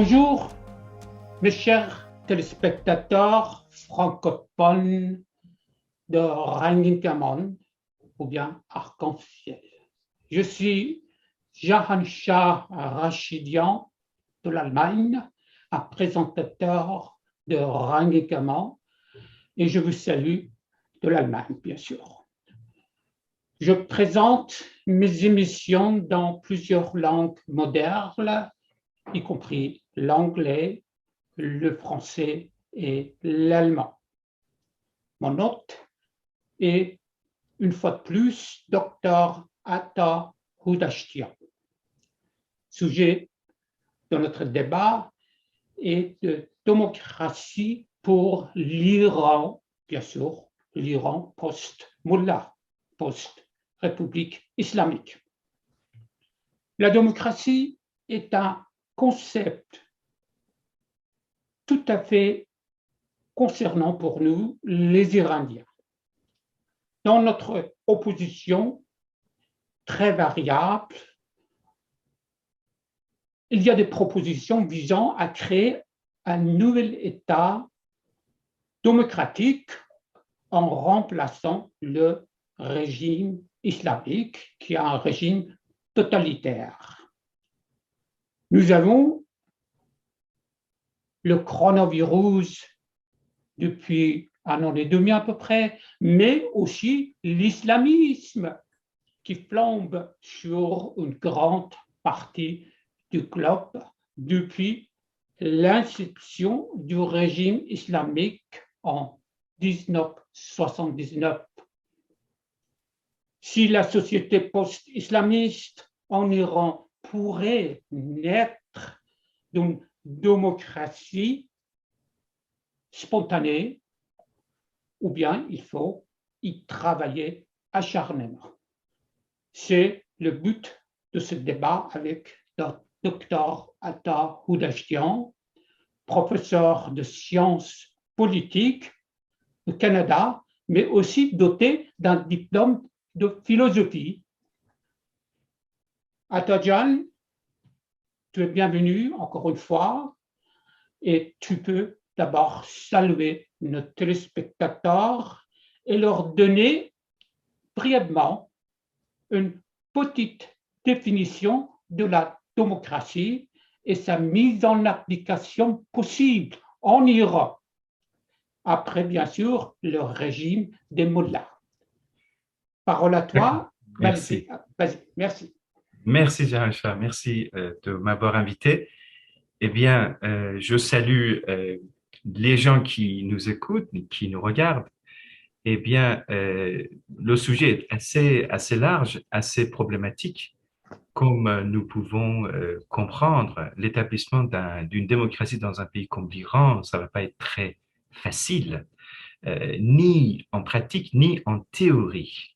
Bonjour, mes chers téléspectateurs francophones de Rheinland ou bien Arc-en-Ciel. Je suis Jahanshah Rachidian de l'Allemagne, un présentateur de Rheinland et je vous salue de l'Allemagne, bien sûr. Je présente mes émissions dans plusieurs langues modernes, y compris l'anglais, le français et l'allemand. Mon hôte est, une fois de plus, Dr Ata Hudashtian. Sujet de notre débat est de démocratie pour l'Iran, bien sûr, l'Iran post-Mullah, post-République islamique. La démocratie est un concept tout à fait concernant pour nous les Iraniens. Dans notre opposition très variable, il y a des propositions visant à créer un nouvel État démocratique en remplaçant le régime islamique, qui est un régime totalitaire. Nous avons le coronavirus depuis un an et demi à peu près, mais aussi l'islamisme qui flambe sur une grande partie du globe depuis l'inception du régime islamique en 1979. Si la société post-islamiste en Iran pourrait naître d'une démocratie spontanée, ou bien il faut y travailler acharnément. C'est le but de ce débat avec Dr Ata Hudashtian, professeur de sciences politiques au Canada, mais aussi doté d'un diplôme de philosophie. Atajan, tu es bienvenu encore une fois et tu peux d'abord saluer nos téléspectateurs et leur donner brièvement une petite définition de la démocratie et sa mise en application possible en Iran, après bien sûr le régime des mollahs. Parole à toi. Merci. Vas-y. Merci. Merci, Jahanshah. Merci de m'avoir invité. Eh bien, je salue les gens qui nous écoutent, qui nous regardent. Eh bien, le sujet est assez large, assez problématique. Comme nous pouvons comprendre, l'établissement d'une démocratie dans un pays comme l'Iran, ça va pas être très facile, ni en pratique, ni en théorie.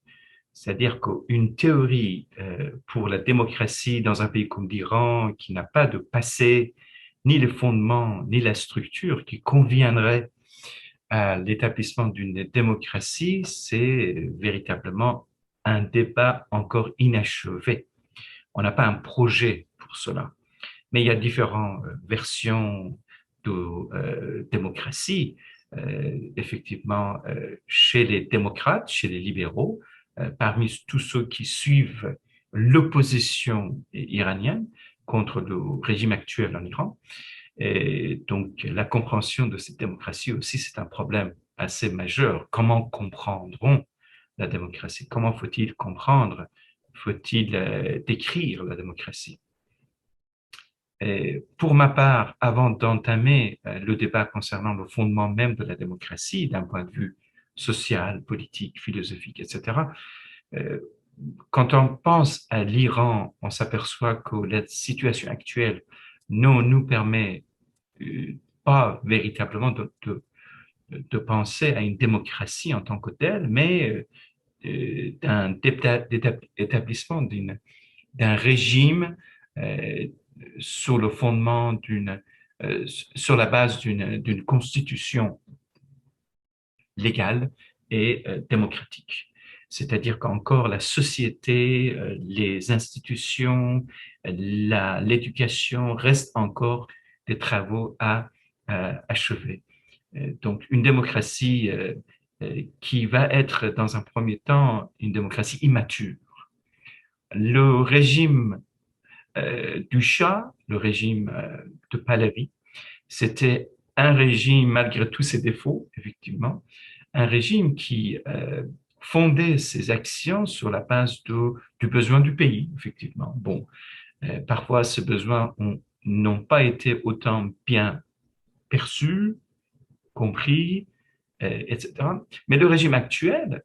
C'est-à-dire qu'une théorie pour la démocratie dans un pays comme l'Iran, qui n'a pas de passé, ni les fondements, ni la structure qui conviendrait à l'établissement d'une démocratie, c'est véritablement un débat encore inachevé. On n'a pas un projet pour cela. Mais il y a différentes versions de démocratie. Effectivement, chez les démocrates, chez les libéraux, parmi tous ceux qui suivent l'opposition iranienne contre le régime actuel en Iran. Et donc, la compréhension de cette démocratie aussi, c'est un problème assez majeur. Comment comprendront la démocratie? Comment faut-il comprendre? Faut-il décrire la démocratie? Et pour ma part, avant d'entamer le débat concernant le fondement même de la démocratie, d'un point de vue social, politique, philosophique, etc., quand on pense à l'Iran, on s'aperçoit que la situation actuelle ne nous permet pas véritablement de penser à une démocratie en tant que telle, mais d'un établissement d'un régime sur le fondement sur la base d'une constitution légale et démocratique. C'est-à-dire qu'encore la société, les institutions, l'éducation restent encore des travaux à achever. Donc, une démocratie qui va être, dans un premier temps, une démocratie immature. Le régime du Shah, le régime de Pahlavi, c'était un régime, malgré tous ses défauts, effectivement, un régime qui fondait ses actions sur la base du besoin du pays, effectivement. Bon, parfois, ces besoins n'ont pas été autant bien perçus, compris, etc. Mais le régime actuel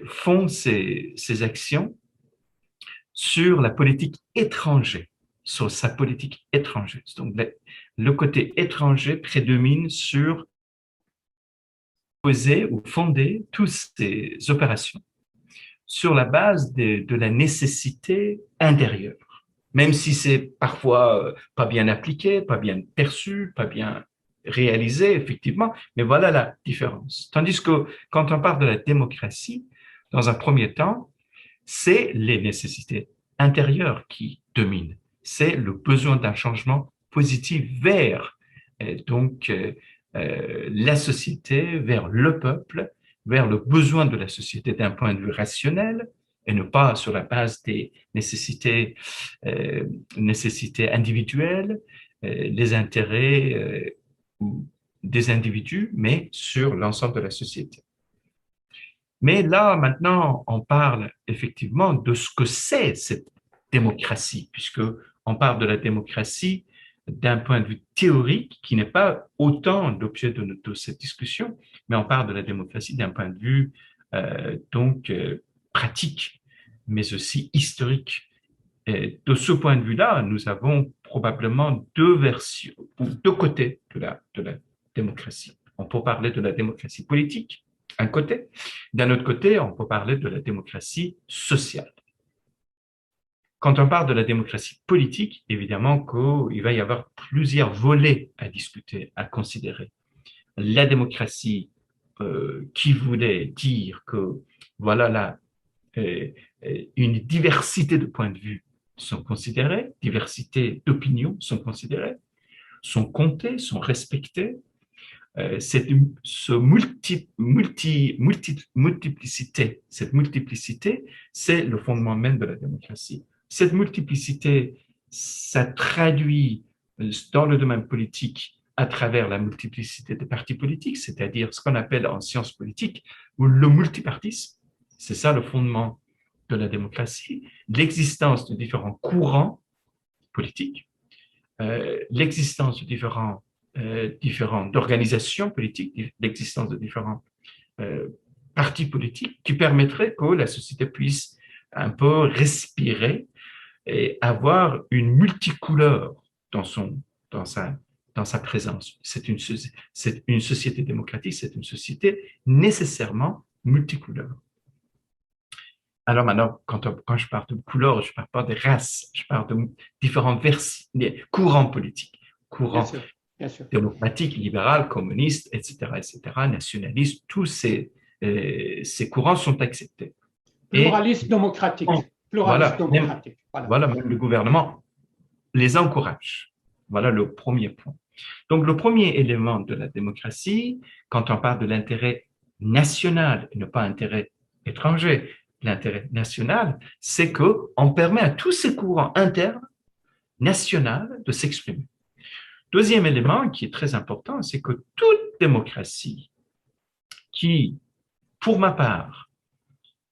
fonde ses actions sur la politique étrangère, sur sa politique étrangère. Donc, le côté étranger prédomine sur poser ou fonder toutes ces opérations sur la base de la nécessité intérieure, même si c'est parfois pas bien appliqué, pas bien perçu, pas bien réalisé, effectivement, mais voilà la différence. Tandis que quand on parle de la démocratie, dans un premier temps, c'est les nécessités intérieures qui dominent. C'est le besoin d'un changement positif vers la société, vers le peuple, vers le besoin de la société d'un point de vue rationnel et non pas sur la base des nécessités individuelles, les intérêts des individus, mais sur l'ensemble de la société. Mais là, maintenant, on parle effectivement de ce que c'est cette démocratie, puisque on parle de la démocratie d'un point de vue théorique qui n'est pas autant l'objet de cette discussion, mais on parle de la démocratie d'un point de vue pratique, mais aussi historique. Et de ce point de vue-là, nous avons probablement deux versions, ou deux côtés de la démocratie. On peut parler de la démocratie politique, un côté. D'un autre côté, on peut parler de la démocratie sociale. Quand on parle de la démocratie politique, évidemment qu'il va y avoir plusieurs volets à discuter, à considérer. La démocratie qui voulait dire que voilà là, une diversité de points de vue sont considérés, diversité d'opinions sont considérées, sont comptées, sont respectées. Cette multiplicité, c'est le fondement même de la démocratie. Cette multiplicité, ça traduit dans le domaine politique à travers la multiplicité des partis politiques, c'est-à-dire ce qu'on appelle en sciences politiques le multipartisme. C'est ça le fondement de la démocratie, l'existence de différents courants politiques, l'existence de différentes organisations politiques, l'existence de différents partis politiques qui permettraient que la société puisse un peu respirer et avoir une multicouleur dans sa présence. C'est une société démocratique, c'est une société nécessairement multicouleur. Alors maintenant, quand je parle de couleurs, je ne parle pas des races, je parle de différents courants politiques, courants bien sûr. démocratiques, libéraux, communistes, etc., nationalistes, tous ces courants sont acceptés. Pluraliste démocratique. Voilà, même le gouvernement les encourage. Voilà le premier point. Donc, le premier élément de la démocratie, quand on parle de l'intérêt national et non pas intérêt étranger, l'intérêt national, c'est qu'on permet à tous ces courants internes nationaux de s'exprimer. Deuxième élément qui est très important, c'est que toute démocratie qui, pour ma part,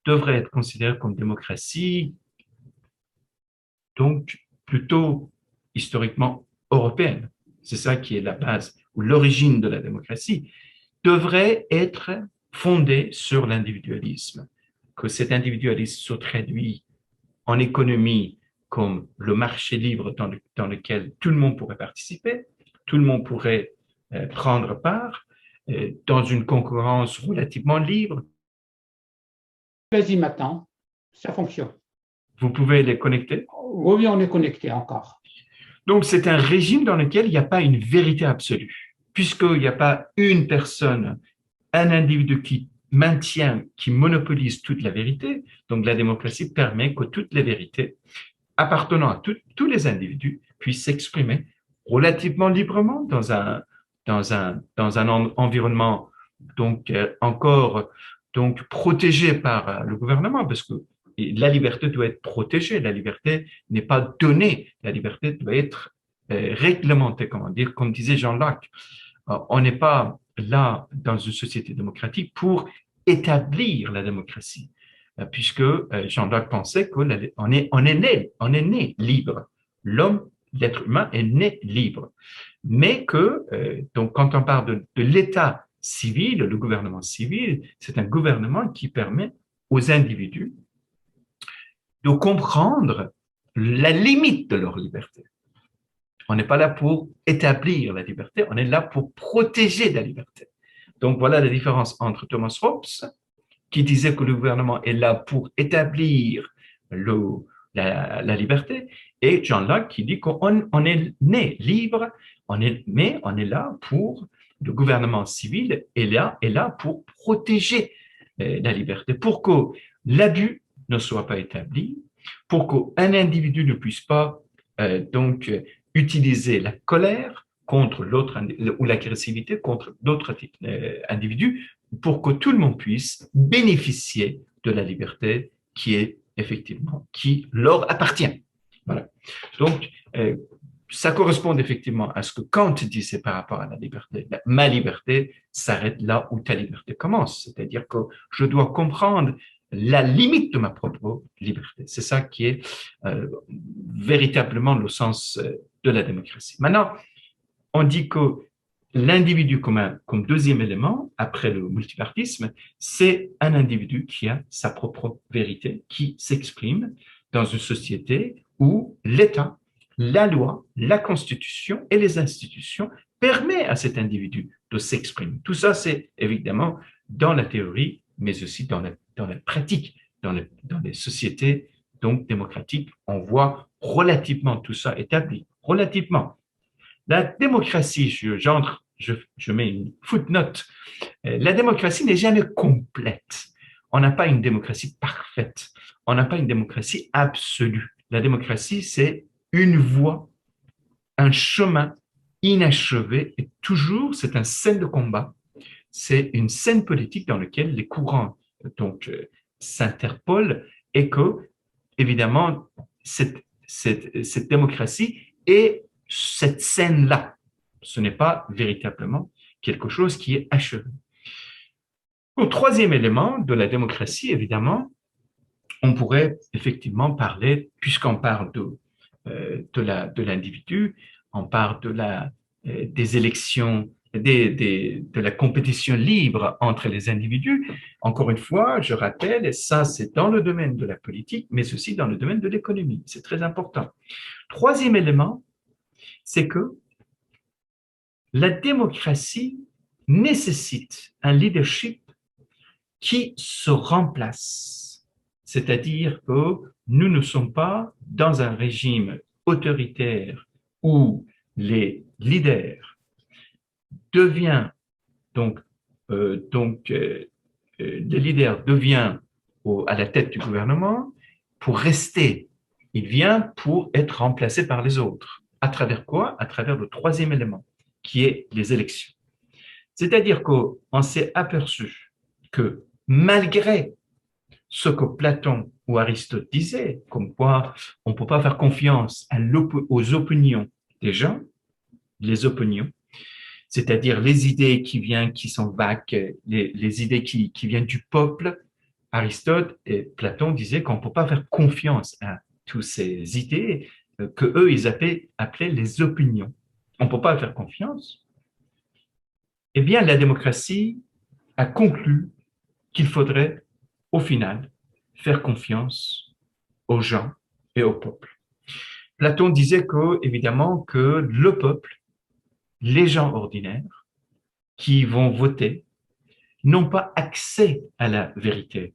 devrait être considérée comme démocratie, donc plutôt historiquement européenne, c'est ça qui est la base ou l'origine de la démocratie, devrait être fondée sur l'individualisme, que cet individualisme se traduit en économie comme le marché libre dans lequel tout le monde pourrait participer, tout le monde pourrait prendre part, dans une concurrence relativement libre. Vas-y maintenant, ça fonctionne. Vous pouvez les connecter? Oui, on est connecté encore. Donc, c'est un régime dans lequel il n'y a pas une vérité absolue, puisqu'il n'y a pas une personne, un individu qui maintient, qui monopolise toute la vérité. Donc, la démocratie permet que toutes les vérités appartenant à tous les individus puissent s'exprimer relativement librement dans un environnement donc encore donc protégé par le gouvernement, parce que la liberté doit être protégée, la liberté n'est pas donnée, la liberté doit être réglementée, comment dire, comme disait Jean-Luc. On n'est pas là dans une société démocratique pour établir la démocratie, puisque Jean-Luc pensait qu'on est né libre. L'homme, l'être humain est né libre. Mais que, donc, quand on parle de l'État civil, le gouvernement civil, c'est un gouvernement qui permet aux individus de comprendre la limite de leur liberté. On n'est pas là pour établir la liberté, on est là pour protéger la liberté. Donc voilà la différence entre Thomas Hobbes, qui disait que le gouvernement est là pour établir la liberté, et John Locke qui dit qu'on est né libre, mais on est là pour, le gouvernement civil est là pour protéger la liberté, pour que l'abus ne soit pas établi, pour qu'un individu ne puisse pas donc utiliser la colère contre l'autre ou l'agressivité contre d'autres individus, pour que tout le monde puisse bénéficier de la liberté qui est effectivement, qui leur appartient. Voilà. Donc, ça correspond effectivement à ce que Kant disait par rapport à la liberté. Ma liberté s'arrête là où ta liberté commence. C'est-à-dire que je dois comprendre la limite de ma propre liberté. C'est ça qui est véritablement le sens de la démocratie. Maintenant, on dit que l'individu comme deuxième élément, après le multipartisme, c'est un individu qui a sa propre vérité, qui s'exprime dans une société où l'État, la loi, la Constitution et les institutions permettent à cet individu de s'exprimer. Tout ça, c'est évidemment dans la théorie, mais aussi dans la pratique, dans les sociétés donc démocratiques. On voit relativement tout ça établi, relativement. La démocratie, je mets une footnote, la démocratie n'est jamais complète. On n'a pas une démocratie parfaite. On n'a pas une démocratie absolue. La démocratie, c'est une voie, un chemin inachevé et toujours, c'est un scène de combat. C'est une scène politique dans laquelle les courants donc s'interpolent et que, évidemment, cette démocratie est cette scène-là. Ce n'est pas véritablement quelque chose qui est achevé. Au troisième élément de la démocratie, évidemment, on pourrait effectivement parler, puisqu'on parle de l'individu, on parle des élections, de la compétition libre entre les individus. Encore une fois, je rappelle, et ça c'est dans le domaine de la politique, mais aussi dans le domaine de l'économie. C'est très important. Troisième élément, c'est que la démocratie nécessite un leadership qui se remplace. C'est-à-dire que nous ne sommes pas dans un régime autoritaire où les leaders deviennent, le leader devient à la tête du gouvernement pour rester. Il vient pour être remplacé par les autres. À travers quoi? À travers le troisième élément, qui est les élections. C'est-à-dire qu'on s'est aperçu que malgré ce que Platon ou Aristote disaient, comme quoi on ne peut pas faire confiance aux opinions des gens, les opinions, c'est-à-dire les idées qui sont vagues, les idées qui viennent du peuple. Aristote et Platon disaient qu'on ne peut pas faire confiance à toutes ces idées que eux ils appelaient les opinions. On ne peut pas faire confiance. Eh bien, la démocratie a conclu qu'il faudrait, au final, faire confiance aux gens et au peuple. Platon disait évidemment, que le peuple, les gens ordinaires qui vont voter, n'ont pas accès à la vérité,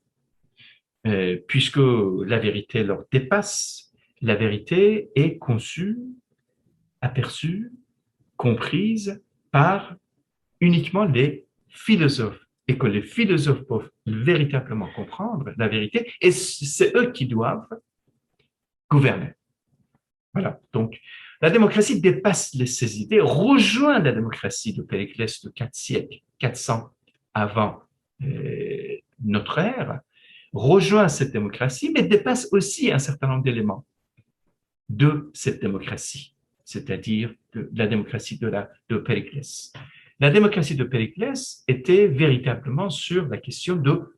puisque la vérité leur dépasse. La vérité est conçue, aperçue, comprise par uniquement les philosophes, et que les philosophes peuvent véritablement comprendre la vérité, et c'est eux qui doivent gouverner. Voilà. Donc, La démocratie dépasse ces idées, rejoint la démocratie de Périclès de 4 siècles, 400 avant notre ère, rejoint cette démocratie, mais dépasse aussi un certain nombre d'éléments de cette démocratie, c'est-à-dire de la démocratie de Périclès. La démocratie de Périclès était véritablement sur la question de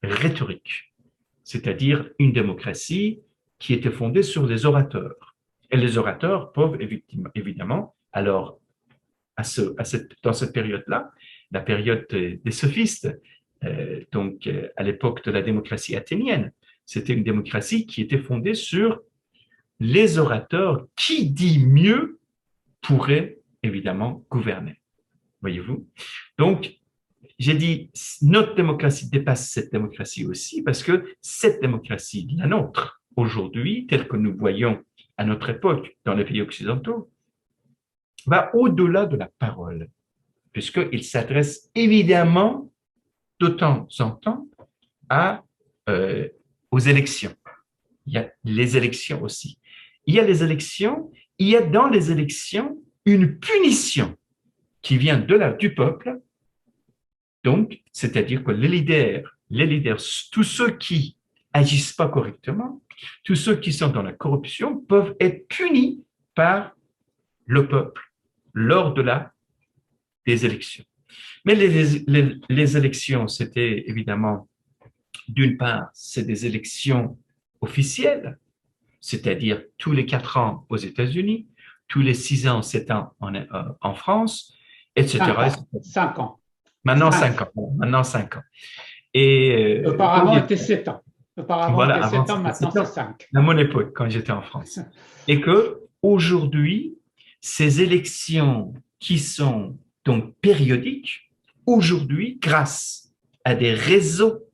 rhétorique, c'est-à-dire une démocratie qui était fondée sur les orateurs. Et les orateurs peuvent évidemment, alors, dans cette période-là, la période des sophistes, à l'époque de la démocratie athénienne, c'était une démocratie qui était fondée sur les orateurs qui dit mieux pourrait évidemment gouverner. Voyez-vous? Donc, j'ai dit, notre démocratie dépasse cette démocratie aussi parce que cette démocratie, la nôtre, aujourd'hui, telle que nous voyons à notre époque dans les pays occidentaux, va au-delà de la parole, puisqu'il s'adresse évidemment de temps en temps aux élections. Il y a les élections aussi. Il y a les élections, il y a dans les élections une punition qui vient du peuple. Donc, c'est-à-dire que les leaders, tous ceux qui agissent pas correctement, tous ceux qui sont dans la corruption peuvent être punis par le peuple lors des élections. Mais les élections, c'était évidemment, d'une part, c'est des élections officielles, c'est-à-dire tous les 4 ans aux États-Unis, tous les 6 ans, 7 ans en France, etc. 5 ans. Maintenant 5 ans. Maintenant 5 ans. Et auparavant, c'était 7 ans. Auparavant, voilà, c'était 7 ans, c'était maintenant 7 ans, c'est 5. à mon époque, quand j'étais en France. Et que aujourd'hui, ces élections qui sont donc périodiques, aujourd'hui, grâce à des réseaux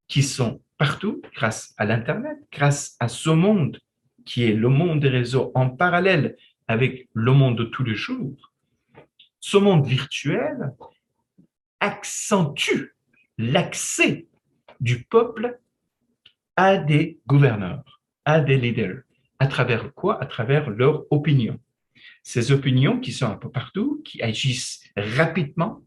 qui sont partout, grâce à l'Internet, grâce à ce monde qui est le monde des réseaux en parallèle avec le monde de tous les jours, ce monde virtuel accentue l'accès du peuple à des gouverneurs, à des leaders. À travers quoi? À travers leurs opinions. Ces opinions qui sont un peu partout, qui agissent rapidement,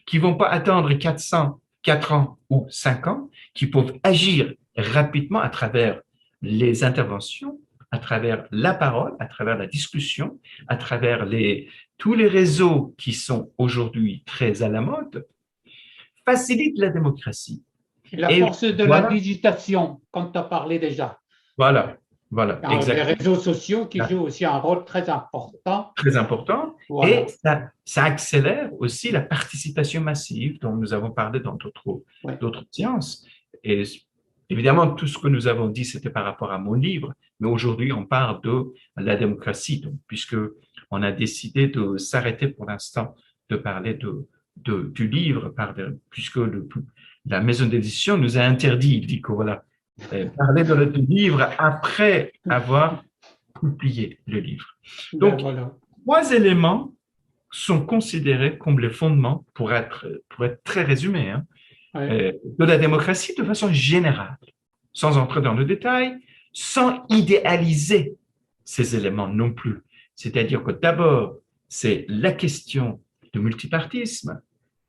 qui ne vont pas attendre 4 ans ou 5 ans, qui peuvent agir rapidement à travers les interventions, à travers la parole, à travers la discussion, à travers tous les réseaux qui sont aujourd'hui très à la mode, facilitent la démocratie. Et la Et force de la voilà, digitation, comme tu as parlé déjà. voilà, Les exactement. réseaux sociaux qui jouent aussi un rôle très important. Très important. Voilà. Et ça accélère aussi la participation massive dont nous avons parlé dans Ouais. d'autres sciences. Et évidemment, tout ce que nous avons dit, c'était par rapport à mon livre, mais aujourd'hui, on parle de la démocratie, donc, puisque on a décidé de s'arrêter pour l'instant de parler du livre, puisque la maison d'édition nous a interdit, il dit que voilà, parler du livre après avoir publié le livre. Ben Donc, voilà. 3 éléments sont considérés comme les fondements, pour être très résumé, hein, Ouais. de la démocratie de façon générale, sans entrer dans le détail, sans idéaliser ces éléments non plus. C'est-à-dire que d'abord, c'est la question du multipartisme.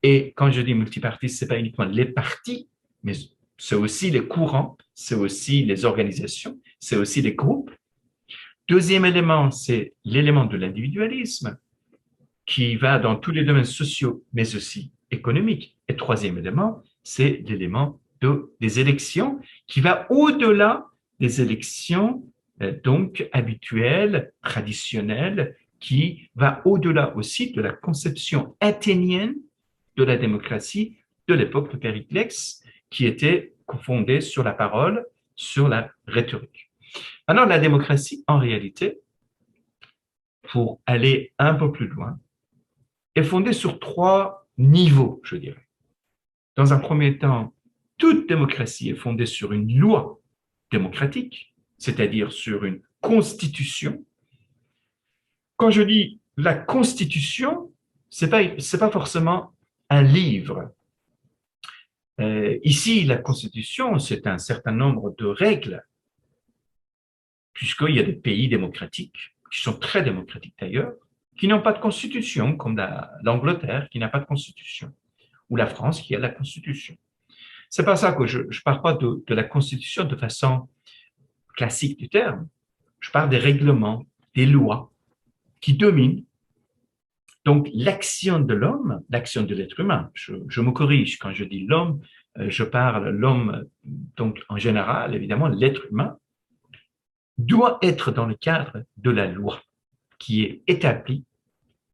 Et quand je dis multipartisme, ce n'est pas uniquement les partis, mais c'est aussi les courants, c'est aussi les organisations, c'est aussi les groupes. Deuxième élément, c'est l'élément de l'individualisme qui va dans tous les domaines sociaux, mais aussi économiques. Et troisième élément, c'est l'élément des élections qui va au-delà des élections donc habituelles, traditionnelles, qui va au-delà aussi de la conception athénienne de la démocratie de l'époque de Périclès, qui était fondée sur la parole, sur la rhétorique. Alors, la démocratie, en réalité, pour aller un peu plus loin, est fondée sur 3 niveaux, je dirais. Dans un premier temps, toute démocratie est fondée sur une loi démocratique, c'est-à-dire sur une constitution. Quand je dis la constitution, c'est pas forcément un livre. Ici, la constitution, c'est un certain nombre de règles, puisqu'il y a des pays démocratiques qui sont très démocratiques d'ailleurs, qui n'ont pas de constitution, comme l'Angleterre qui n'a pas de constitution, ou la France qui a la constitution. C'est pas ça que je parle pas de la constitution de façon classique du terme. Je parle des règlements, des lois qui dominent. Donc, l'action de l'homme, l'action de l'être humain, je me corrige quand je dis l'homme, je parle l'homme, donc en général, évidemment, l'être humain, doit être dans le cadre de la loi qui est établie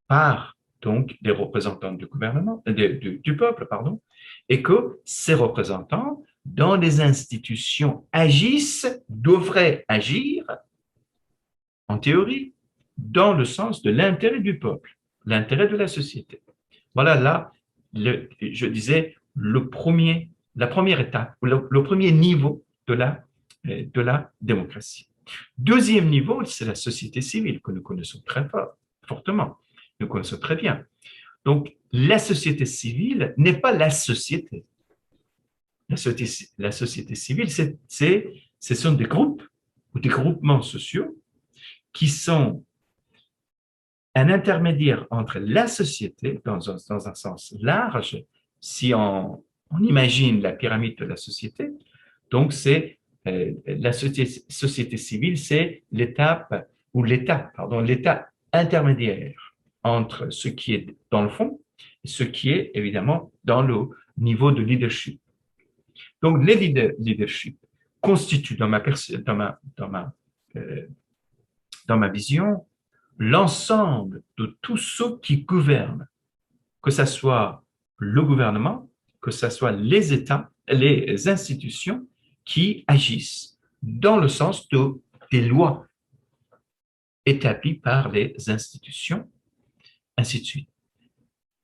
par donc des représentants du gouvernement, du peuple, pardon, et que ces représentants, dans les institutions, agissent, devraient agir, en théorie, dans le sens de l'intérêt du peuple, l'intérêt de la société. Voilà là, je disais, la première étape, le premier niveau de la démocratie. Deuxième niveau, c'est la société civile que nous connaissons très fortement, nous connaissons très bien. Donc, la société civile n'est pas la société. La société civile, ce sont des groupes ou des groupements sociaux qui sont un intermédiaire entre la société, dans un sens large, si on imagine la pyramide de la société, donc c'est la société civile, c'est l'état intermédiaire entre ce qui est dans le fond et ce qui est évidemment dans le niveau de leadership. Donc, les leadership constituent dans ma vision l'ensemble de tous ceux qui gouvernent, que ce soit le gouvernement, que ce soit les États, les institutions qui agissent dans le sens des lois établies par les institutions, ainsi de suite.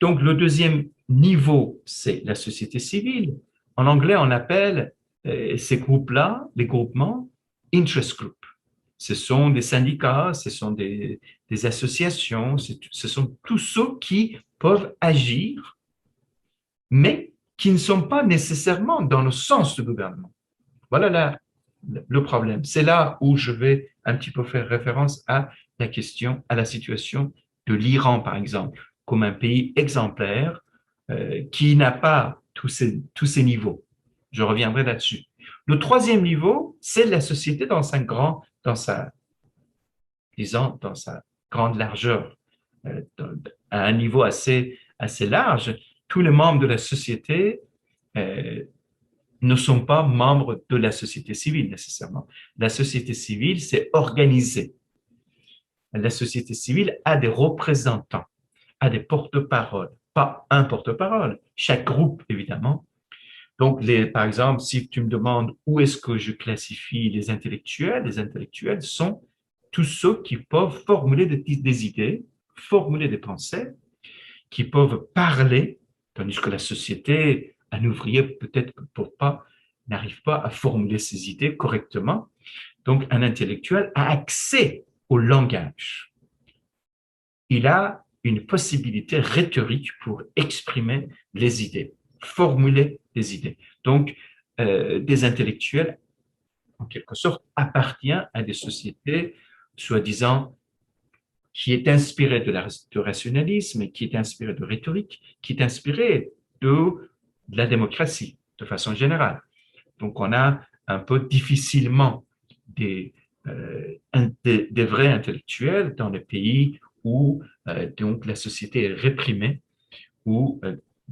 Donc, le deuxième niveau, c'est la société civile. En anglais, on appelle ces groupes-là, les groupements, interest group. Ce sont des syndicats, ce sont des associations, ce sont tous ceux qui peuvent agir, mais qui ne sont pas nécessairement dans le sens du gouvernement. Voilà le problème. C'est là où je vais un petit peu faire référence à la question, à la situation de l'Iran, par exemple, comme un pays exemplaire qui n'a pas tous ces niveaux. Je reviendrai là-dessus. Le troisième niveau, c'est la société dans sa grande largeur, à un niveau assez large. Tous les membres de la société ne sont pas membres de la société civile nécessairement. La société civile, c'est organisé. La société civile a des représentants, a des porte-paroles, pas un porte-parole, chaque groupe évidemment. Donc, par exemple, si tu me demandes où est-ce que je classifie les intellectuels sont tous ceux qui peuvent formuler des idées, formuler des pensées, qui peuvent parler, tandis que la société, un ouvrier peut-être n'arrive pas à formuler ses idées correctement. Donc, un intellectuel a accès au langage. Il a une possibilité rhétorique pour exprimer les idées, formuler des idées. Donc, des intellectuels, en quelque sorte, appartiennent à des sociétés, soi-disant, qui est inspirée de rationalisme, qui est inspirée de rhétorique, qui est inspirée de la démocratie, de façon générale. Donc, on a un peu difficilement des vrais intellectuels dans les pays où donc la société est réprimée, où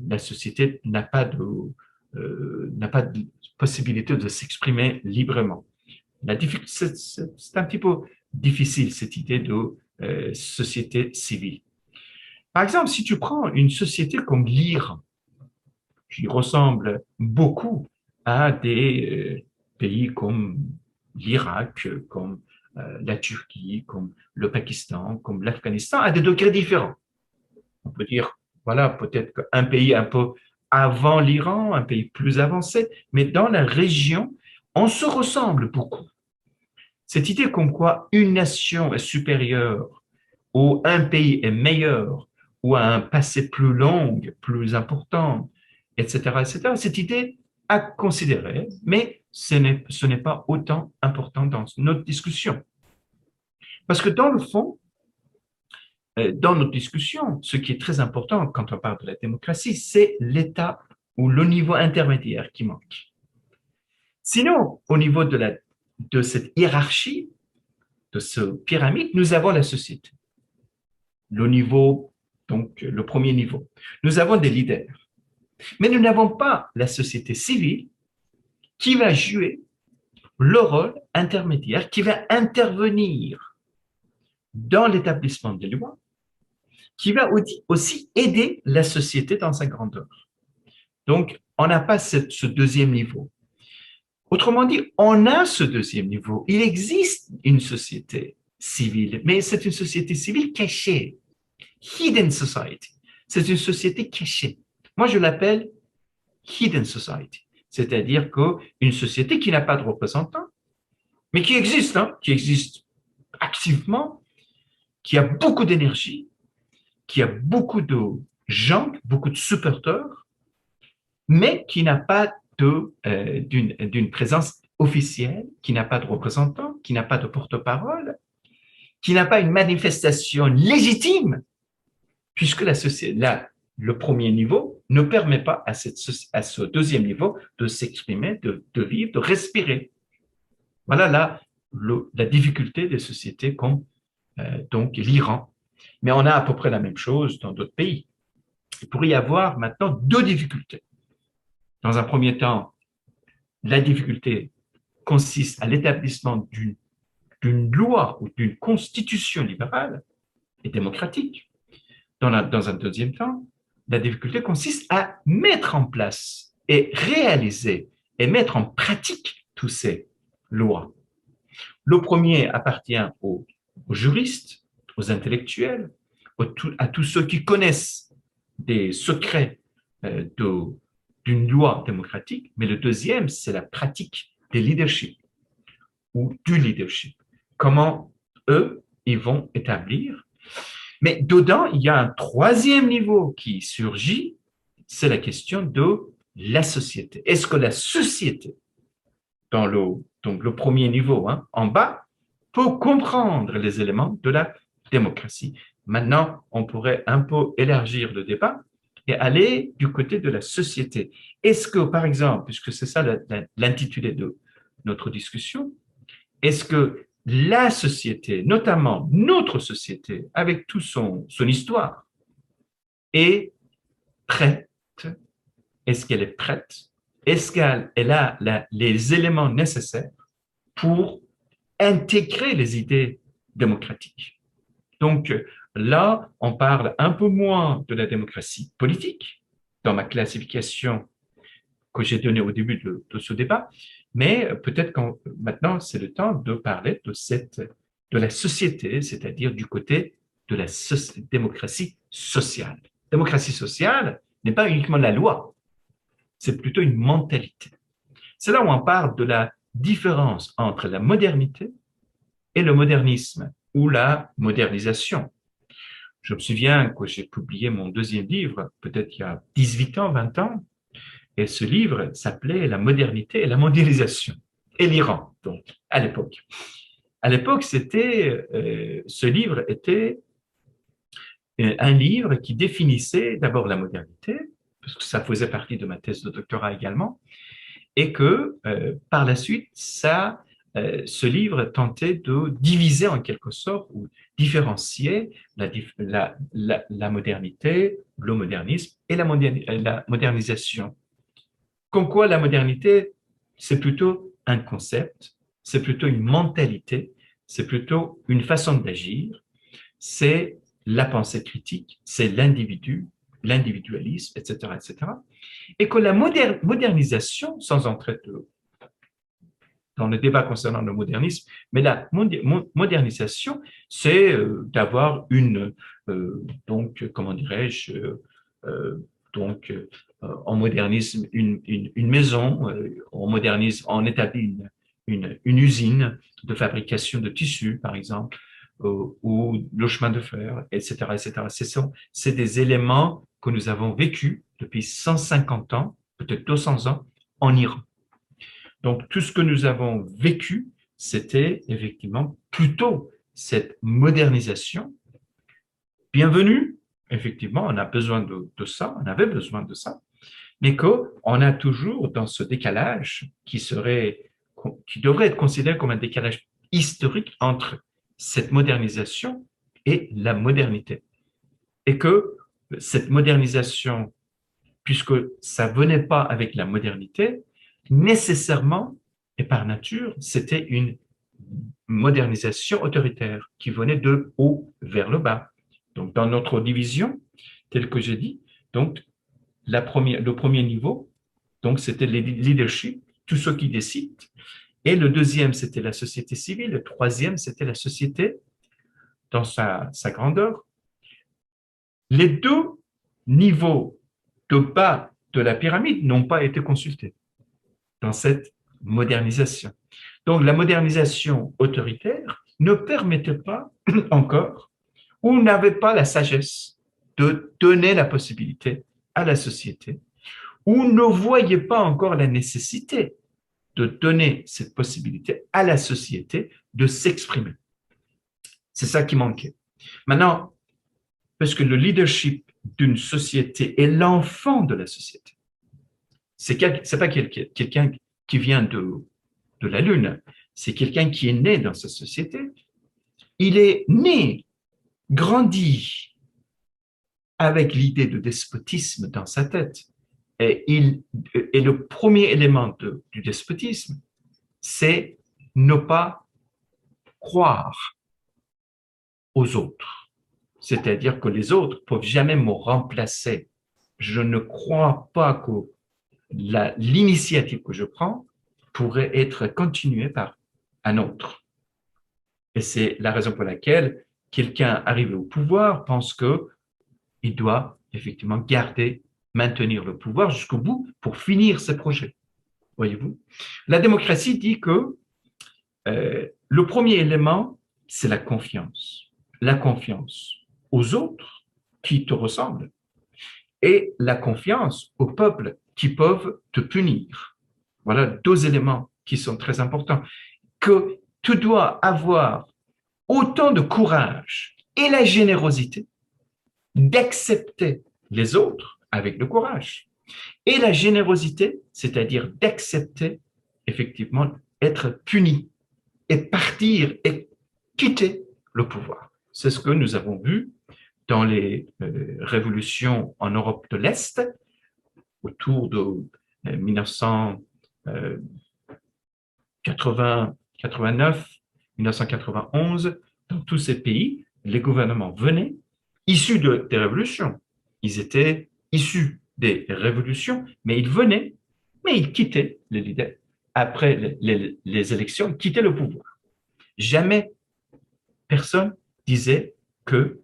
la société n'a pas de possibilité de s'exprimer librement. C'est un petit peu difficile cette idée de société civile. Par exemple, si tu prends une société comme l'Iran, qui ressemble beaucoup à des pays comme l'Irak, comme la Turquie, comme le Pakistan, comme l'Afghanistan, à des degrés différents. On peut dire, voilà, peut-être qu'un pays un peu avant l'Iran, un pays plus avancé, mais dans la région, on se ressemble beaucoup. Cette idée comme quoi une nation est supérieure ou un pays est meilleur ou a un passé plus long, plus important, etc., cette idée à considérer, mais ce n'est pas autant important dans notre discussion. Parce que dans le fond, dans notre discussion, ce qui est très important quand on parle de la démocratie, c'est l'état ou le niveau intermédiaire qui manque. Sinon, au niveau de cette hiérarchie, de ce pyramide, nous avons la société. Le niveau, donc le premier niveau. Nous avons des leaders. Mais nous n'avons pas la société civile qui va jouer le rôle intermédiaire, qui va intervenir dans l'établissement des lois, qui va aussi aider la société dans sa grandeur. Donc, on n'a pas ce deuxième niveau. Autrement dit, on a ce deuxième niveau. Il existe une société civile, mais c'est une société civile cachée. Hidden society. C'est une société cachée. Moi, je l'appelle hidden society. C'est-à-dire qu'une société qui n'a pas de représentants, mais qui existe activement, qui a beaucoup d'énergie, qui a beaucoup de gens, beaucoup de supporters, mais qui n'a pas d'une présence officielle, qui n'a pas de représentant, qui n'a pas de porte-parole, qui n'a pas une manifestation légitime, puisque la société, le premier niveau ne permet pas à ce deuxième niveau de s'exprimer, de vivre, de respirer. Voilà la difficulté des sociétés comme donc l'Iran. Mais on a à peu près la même chose dans d'autres pays. Il pourrait y avoir maintenant deux difficultés. Dans un premier temps, la difficulté consiste à l'établissement d'une loi ou d'une constitution libérale et démocratique. Dans un deuxième temps, la difficulté consiste à mettre en place et réaliser et mettre en pratique toutes ces lois. Le premier appartient aux juristes, aux intellectuels, à tous ceux qui connaissent des secrets d'une loi démocratique, mais le deuxième, c'est la pratique des leaderships ou du leadership. Comment eux, ils vont établir. Mais dedans, il y a un troisième niveau qui surgit, c'est la question de la société. Est-ce que la société, donc le premier niveau, en bas, peut comprendre les éléments de la démocratie? Maintenant, on pourrait un peu élargir le débat et aller du côté de la société. Est-ce que, par exemple, puisque c'est ça l'intitulé de notre discussion, est-ce que la société, notamment notre société, avec toute son histoire, est prête? Est-ce qu'elle est prête? Est-ce qu'elle a les éléments nécessaires pour intégrer les idées démocratiques? Donc là, on parle un peu moins de la démocratie politique dans ma classification que j'ai donnée au début de ce débat, mais peut-être que maintenant, c'est le temps de parler de la société, c'est-à-dire du côté de la démocratie sociale. Démocratie sociale n'est pas uniquement la loi, c'est plutôt une mentalité. C'est là où on parle de la différence entre la modernité et le modernisme ou la modernisation. Je me souviens que j'ai publié mon deuxième livre, peut-être il y a 18 ans, 20 ans, et ce livre s'appelait La modernité et la mondialisation, et l'Iran, donc, à l'époque. À l'époque, ce livre était un livre qui définissait d'abord la modernité, parce que ça faisait partie de ma thèse de doctorat également, et que par la suite, ce livre tentait de diviser en quelque sorte ou différencier la modernité, le modernisme et la modernisation. Comme quoi la modernité, c'est plutôt un concept, c'est plutôt une mentalité, c'est plutôt une façon d'agir, c'est la pensée critique, c'est l'individu, l'individualisme, etc., etc. Et que la modernisation, sans entrer dans le débat concernant le modernisme, mais la modernisation, c'est d'avoir donc, comment dirais-je, donc, on modernise une maison, on établit une usine de fabrication de tissus, par exemple, ou le chemin de fer, etc., etc. C'est des éléments que nous avons vécus depuis 150 ans, peut-être 200 ans, en Iran. Donc, tout ce que nous avons vécu, c'était effectivement plutôt cette modernisation. Bienvenue, effectivement, on a besoin de ça, on avait besoin de ça, mais qu'on a toujours dans ce décalage qui devrait être considéré comme un décalage historique entre cette modernisation et la modernité. Et que cette modernisation, puisque ça venait pas avec la modernité, nécessairement et par nature, c'était une modernisation autoritaire qui venait de haut vers le bas. Donc, dans notre division, tel que j'ai dit, donc, le premier niveau, donc, c'était le leadership, tous ceux qui décident. Et le deuxième, c'était la société civile. Le troisième, c'était la société dans sa grandeur. Les deux niveaux de bas de la pyramide n'ont pas été consultés dans cette modernisation. Donc, la modernisation autoritaire ne permettait pas encore ou n'avait pas la sagesse de donner la possibilité à la société ou ne voyait pas encore la nécessité de donner cette possibilité à la société de s'exprimer. C'est ça qui manquait. Maintenant, parce que le leadership d'une société est l'enfant de la société. C'est pas quelqu'un qui vient de la Lune, c'est quelqu'un qui est né dans sa société. Il est né, grandi avec l'idée de despotisme dans sa tête. Et le premier élément du despotisme, c'est ne pas croire aux autres. C'est-à-dire que les autres ne peuvent jamais me remplacer. Je ne crois pas que l'initiative que je prends pourrait être continuée par un autre. Et c'est la raison pour laquelle quelqu'un arrivé au pouvoir pense qu'il doit effectivement maintenir le pouvoir jusqu'au bout pour finir ses projets. Voyez-vous? La démocratie dit que le premier élément, c'est la confiance. La confiance aux autres qui te ressemblent et la confiance au peuple qui peuvent te punir. Voilà deux éléments qui sont très importants. Que tu dois avoir autant de courage et la générosité d'accepter les autres avec le courage. Et la générosité, c'est-à-dire d'accepter effectivement être puni et partir et quitter le pouvoir. C'est ce que nous avons vu dans les révolutions en Europe de l'Est autour de 1980, 89, 1991. Dans tous ces pays, les gouvernements venaient issus des révolutions. Ils étaient issus des révolutions, mais ils venaient, mais ils quittaient les leaders. Après les élections, ils quittaient le pouvoir. Jamais personne disait que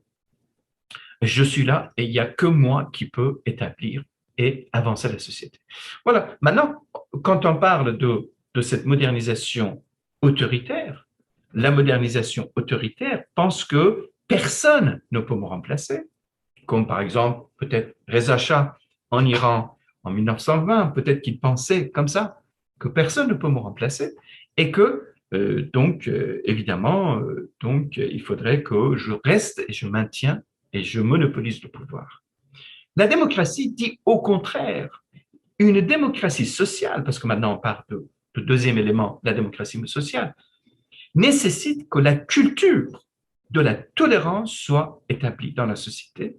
je suis là et il n'y a que moi qui peux établir et avancer la société. Voilà. Maintenant, quand on parle de cette modernisation autoritaire, la modernisation autoritaire pense que personne ne peut me remplacer, comme par exemple peut-être Reza Shah en Iran en 1920, peut-être qu'il pensait comme ça, que personne ne peut me remplacer et que évidemment, il faudrait que je reste et je maintiens et je monopolise le pouvoir. La démocratie dit au contraire, une démocratie sociale, parce que maintenant on parle de deuxième élément, la démocratie sociale, nécessite que la culture de la tolérance soit établie dans la société.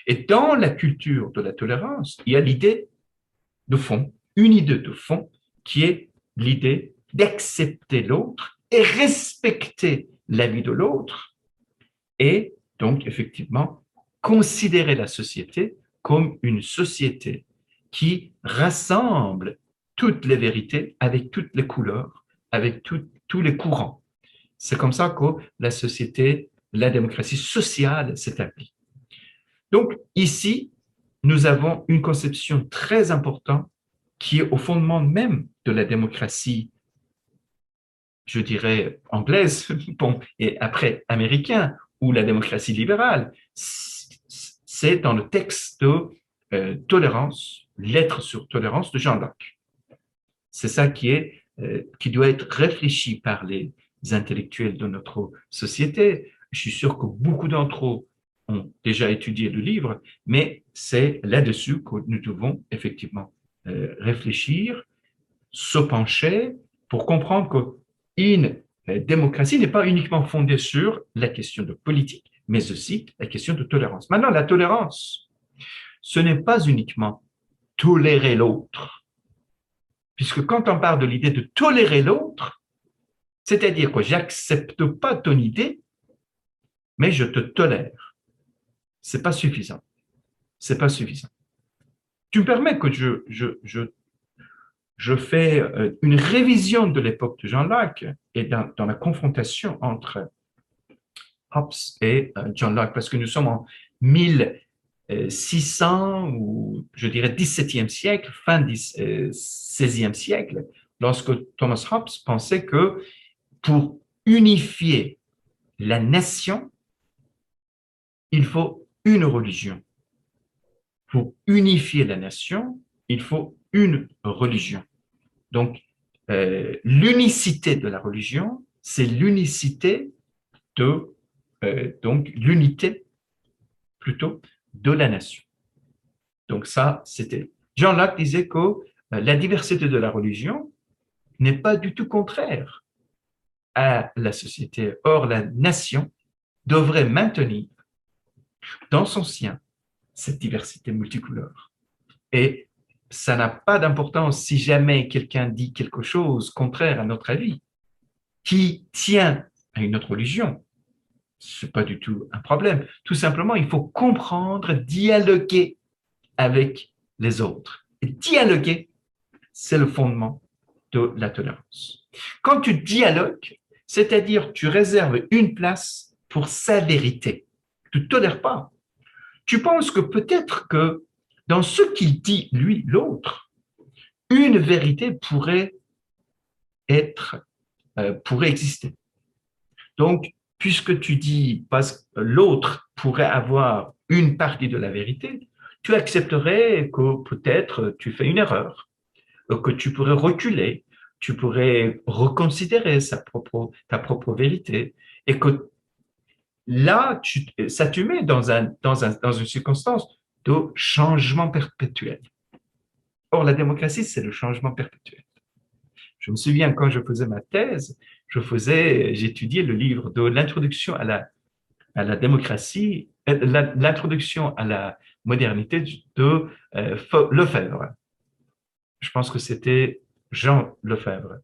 Et dans la culture de la tolérance, il y a l'idée de fond, une idée de fond qui est l'idée d'accepter l'autre et respecter la vie de l'autre et donc effectivement considérer la société comme une société qui rassemble toutes les vérités avec toutes les couleurs, avec tous les courants. C'est comme ça que la société, la démocratie sociale s'établit. Donc ici, nous avons une conception très importante qui est au fondement même de la démocratie, je dirais anglaise, bon, et après américain, ou la démocratie libérale. C'est dans le texte de tolérance, lettre sur tolérance de Jean Locke. C'est ça qui doit être réfléchi par les intellectuels de notre société. Je suis sûr que beaucoup d'entre eux ont déjà étudié le livre, mais c'est là-dessus que nous devons effectivement réfléchir, se pencher pour comprendre qu'une démocratie n'est pas uniquement fondée sur la question de politique, mais aussi la question de tolérance. Maintenant, la tolérance, ce n'est pas uniquement tolérer l'autre, puisque quand on parle de l'idée de tolérer l'autre, c'est-à-dire que j'accepte pas ton idée, mais je te tolère. C'est pas suffisant. C'est pas suffisant. Tu me permets que je fais une révision de l'époque de John Locke et dans la confrontation entre Hobbes et John Locke, parce que nous sommes en 1600 ou je dirais 17e siècle, fin du 16e siècle, lorsque Thomas Hobbes pensait que pour unifier la nation, il faut une religion. Pour unifier la nation, il faut une religion. Donc, l'unicité de la religion, c'est l'unicité donc l'unité plutôt de la nation. Donc ça, c'était. Jean Locke disait que la diversité de la religion n'est pas du tout contraire à la société. Or, la nation devrait maintenir dans son sien cette diversité multicolore. Et ça n'a pas d'importance si jamais quelqu'un dit quelque chose contraire à notre avis, qui tient à une autre religion. Ce n'est pas du tout un problème. Tout simplement, il faut comprendre, dialoguer avec les autres. Et dialoguer, c'est le fondement de la tolérance. Quand tu dialogues, c'est-à-dire tu réserves une place pour sa vérité. Tu ne tolères pas. Tu penses que peut-être que dans ce qu'il dit, lui, l'autre, une vérité pourrait exister. Donc, puisque tu dis parce que l'autre pourrait avoir une partie de la vérité, tu accepterais que peut-être tu fais une erreur, que tu pourrais reculer, tu pourrais reconsidérer ta propre vérité, et que là, ça te met dans une circonstance de changement perpétuel. Or, la démocratie, c'est le changement perpétuel. Je me souviens quand je faisais ma thèse, j'étudiais le livre de l'introduction à la démocratie, l'introduction à la modernité de Lefebvre. Je pense que c'était Jean Lefebvre.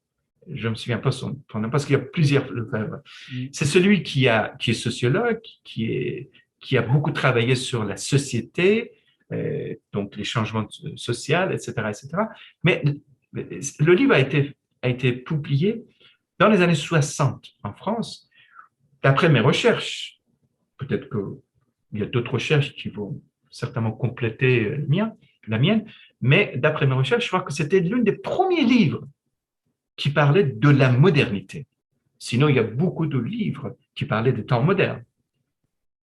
Je ne me souviens pas son nom parce qu'il y a plusieurs Lefebvre. C'est celui qui est sociologue, qui a beaucoup travaillé sur la société, donc les changements sociaux, etc., etc. Mais le livre a été publié dans les années 60 en France. D'après mes recherches, peut-être qu'il y a d'autres recherches qui vont certainement compléter la mienne, mais d'après mes recherches, je vois que c'était l'un des premiers livres qui parlait de la modernité. Sinon, il y a beaucoup de livres qui parlaient des temps modernes,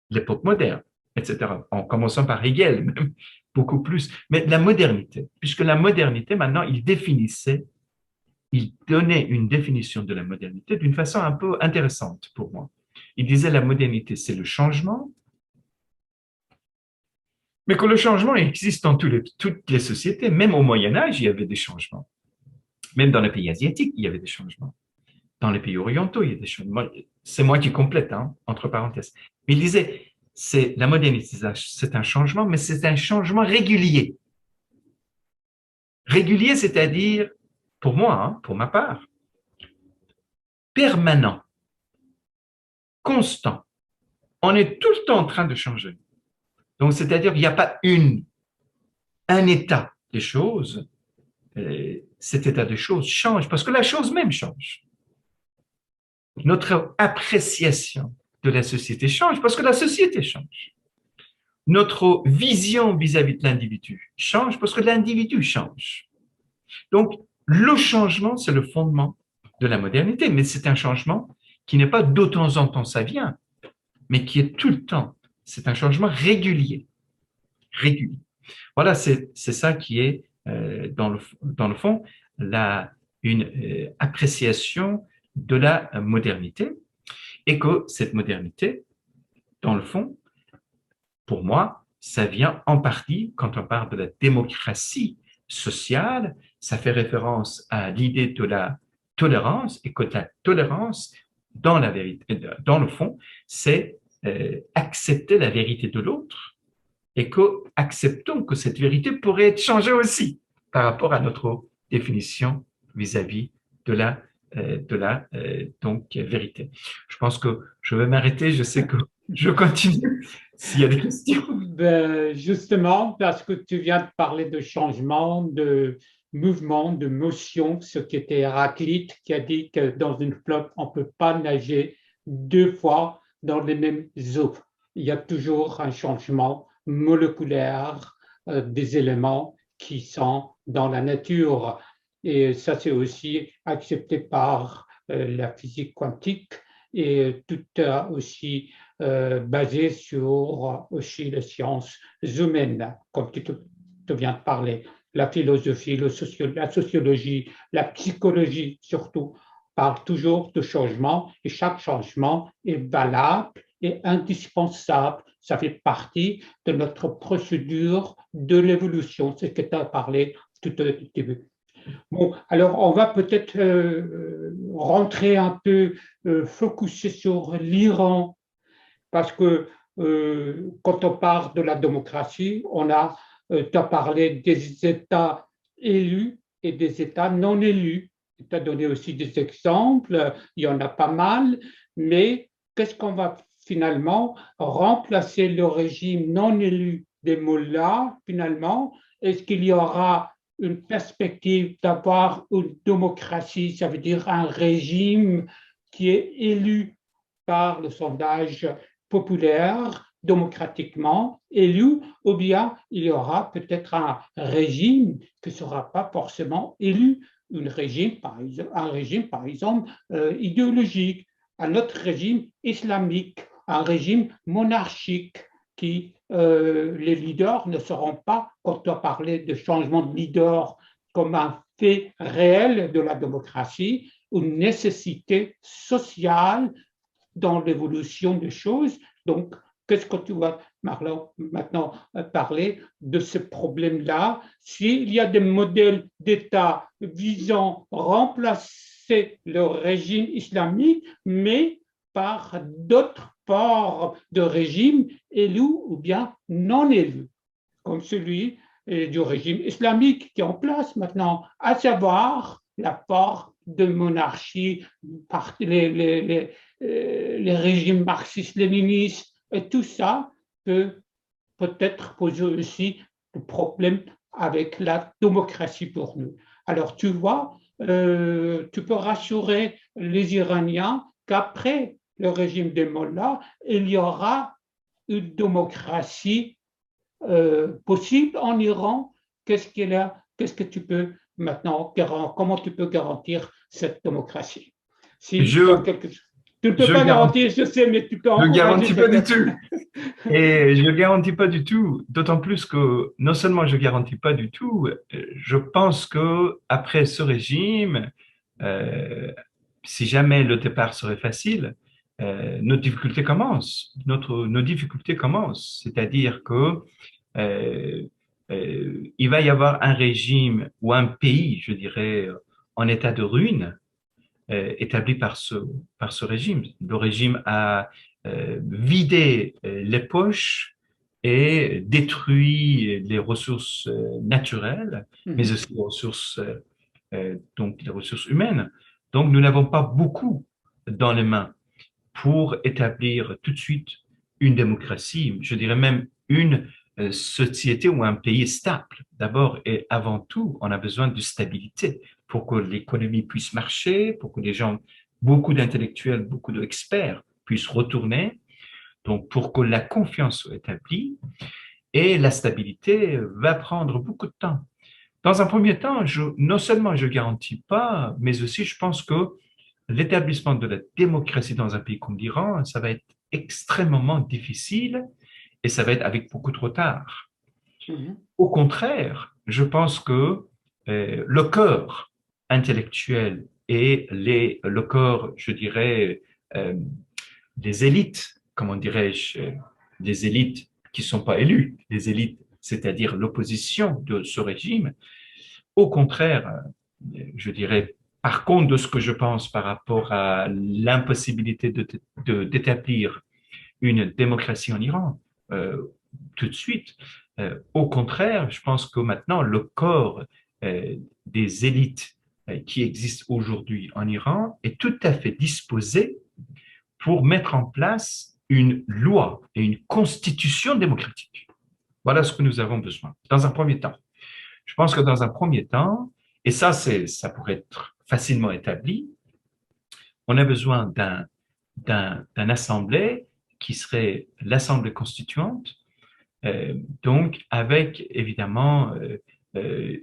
l'époque moderne, etc. En commençant par Hegel, même beaucoup plus. Mais la modernité, puisque la modernité, maintenant, il donnait une définition de la modernité d'une façon un peu intéressante pour moi. Il disait la modernité, c'est le changement, mais que le changement existe dans toutes les sociétés. Même au Moyen-Âge, il y avait des changements. Même dans les pays asiatiques, il y avait des changements. Dans les pays orientaux, il y a des changements. C'est moi qui complète, hein, entre parenthèses. Mais il disait, la modernité, c'est un changement, mais c'est un changement régulier. Régulier, c'est-à-dire, pour moi, hein, pour ma part, permanent, constant. On est tout le temps en train de changer. Donc, c'est-à-dire qu'il n'y a pas un état des choses. Cet état des choses change parce que la chose même change. Notre appréciation de la société change parce que la société change. Notre vision vis-à-vis de l'individu change parce que l'individu change. Donc, le changement, c'est le fondement de la modernité, mais c'est un changement qui n'est pas de temps en temps, ça vient, mais qui est tout le temps. C'est un changement régulier. Régulier. Voilà, c'est ça qui est, dans le fond, une appréciation de la modernité et que cette modernité, dans le fond, pour moi, ça vient en partie, quand on parle de la démocratie sociale, ça fait référence à l'idée de la tolérance et que la tolérance, dans la vérité, dans le fond, c'est accepter la vérité de l'autre et que acceptons que cette vérité pourrait être changée aussi par rapport à notre définition vis-à-vis de la donc vérité. Je pense que je vais m'arrêter. Je sais que je continue s'il y a des questions. Ben, justement, parce que tu viens de parler de changement, de mouvement, de motion, ce qui était Héraclite qui a dit que dans une flotte, on ne peut pas nager deux fois dans les mêmes eaux. Il y a toujours un changement moléculaire des éléments qui sont dans la nature. Et ça, c'est aussi accepté par la physique quantique et tout aussi basé sur aussi les sciences humaines, comme tu te viens de parler, la philosophie, la sociologie, la psychologie surtout, parlent toujours de changement et chaque changement est valable et indispensable. Ça fait partie de notre procédure de l'évolution, c'est ce que tu as parlé tout au début. Bon, alors on va peut-être rentrer un peu, focuser sur l'Iran, parce que quand on parle de la démocratie, tu as parlé des États élus et des États non élus. Tu as donné aussi des exemples, il y en a pas mal, mais qu'est-ce qu'on va finalement remplacer le régime non élu des mollahs finalement? Est-ce qu'il y aura une perspective d'avoir une démocratie, ça veut dire un régime qui est élu par le sondage populaire, démocratiquement élu, ou bien il y aura peut-être un régime qui ne sera pas forcément élu, un régime par exemple idéologique, un autre régime islamique, un régime monarchique qui les leaders ne seront pas, quand on parlait de changement de leader comme un fait réel de la démocratie, une nécessité sociale dans l'évolution des choses. Donc, qu'est-ce que tu vas maintenant parler de ce problème-là? S'il y a des modèles d'État visant à remplacer le régime islamique, mais par d'autres formes de régime élus ou bien non élus, comme celui du régime islamique qui est en place maintenant, à savoir la forme de monarchie, les régimes marxistes-léninistes, et tout ça peut-être poser aussi le problème avec la démocratie pour nous. Alors tu vois, tu peux rassurer les Iraniens qu'après le régime des mollahs, il y aura une démocratie possible en Iran. Qu'est-ce que tu peux maintenant, comment tu peux garantir cette démocratie? Si dans Je, quelque... Tu ne peux je pas garantis, garantir, je sais, mais tu peux je encourager garantis pas du cette... tout. Et je garantis pas du tout, d'autant plus que non seulement je garantis pas du tout, je pense que après ce régime, euh, si jamais le départ serait facile, nos difficultés commencent. Nos difficultés commencent, c'est-à-dire que euh, il va y avoir un régime ou un pays, je dirais, en état de ruine établi par ce régime. Le régime a vidé les poches et détruit les ressources naturelles, mais Mhm. aussi les ressources, donc les ressources humaines. Donc, nous n'avons pas beaucoup dans les mains pour établir tout de suite une démocratie, je dirais même une société ou un pays stable. D'abord et avant tout, on a besoin de stabilité pour que l'économie puisse marcher, pour que les gens, beaucoup d'intellectuels, beaucoup d'experts puissent retourner, donc pour que la confiance soit établie. Et la stabilité va prendre beaucoup de temps. Dans un premier temps, non seulement je garantis pas, mais aussi je pense que l'établissement de la démocratie dans un pays comme l'Iran, ça va être extrêmement difficile et ça va être avec beaucoup trop tard. Mhm. Au contraire, je pense que le cœur intellectuel et le corps, je dirais, des élites, comment dirais-je, des élites qui ne sont pas élues, des élites, c'est-à-dire l'opposition de ce régime. Au contraire, je dirais, par contre de ce que je pense par rapport à l'impossibilité d'établir une démocratie en Iran, tout de suite. Au contraire, je pense que maintenant, le corps des élites qui existent aujourd'hui en Iran est tout à fait disposé pour mettre en place une loi et une constitution démocratique. Voilà ce que nous avons besoin, dans un premier temps. Je pense que dans un premier temps, et ça pourrait être facilement établi, on a besoin d'un assemblée qui serait l'assemblée constituante, donc avec évidemment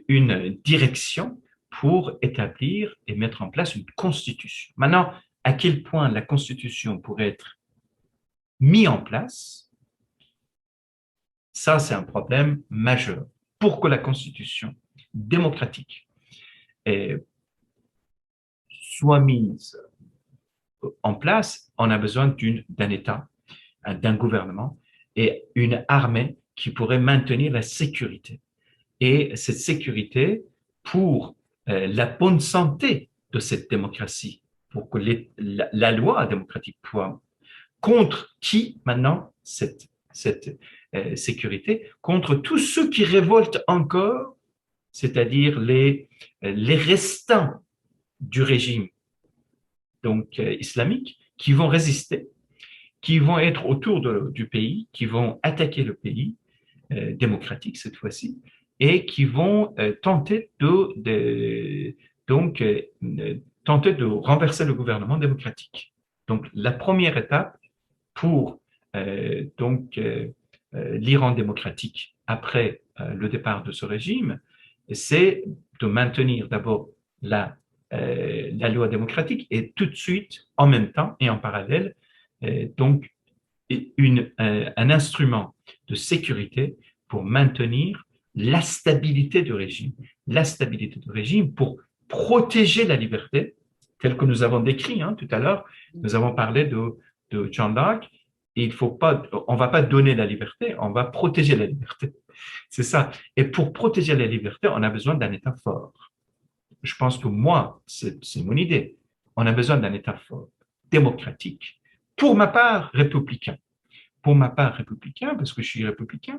une direction pour établir et mettre en place une constitution. Maintenant, à quel point la constitution pourrait être mise en place, ça c'est un problème majeur. Pour que la constitution démocratique soit mise en place, on a besoin d'un État, d'un gouvernement et une armée qui pourrait maintenir la sécurité. Et cette sécurité, pour la bonne santé de cette démocratie, pour que la loi démocratique soit contre qui maintenant cette sécurité, contre tous ceux qui révoltent encore, c'est-à-dire les restants du régime donc islamique, qui vont résister, qui vont être autour du pays, qui vont attaquer le pays démocratique cette fois-ci, et qui vont tenter tenter de renverser le gouvernement démocratique. Donc, la première étape pour l'Iran démocratique après le départ de ce régime, c'est de maintenir d'abord la loi démocratique et tout de suite, en même temps et en parallèle, donc un instrument de sécurité pour maintenir la stabilité du régime. La stabilité du régime pour protéger la liberté, telle que nous avons décrit tout à l'heure. Nous avons parlé de John Locke. Et on ne va pas donner la liberté, on va protéger la liberté. C'est ça. Et pour protéger la liberté, on a besoin d'un État fort. Je pense que moi, c'est mon idée. On a besoin d'un État fort, démocratique. Pour ma part, républicain. Pour ma part, républicain, parce que je suis républicain,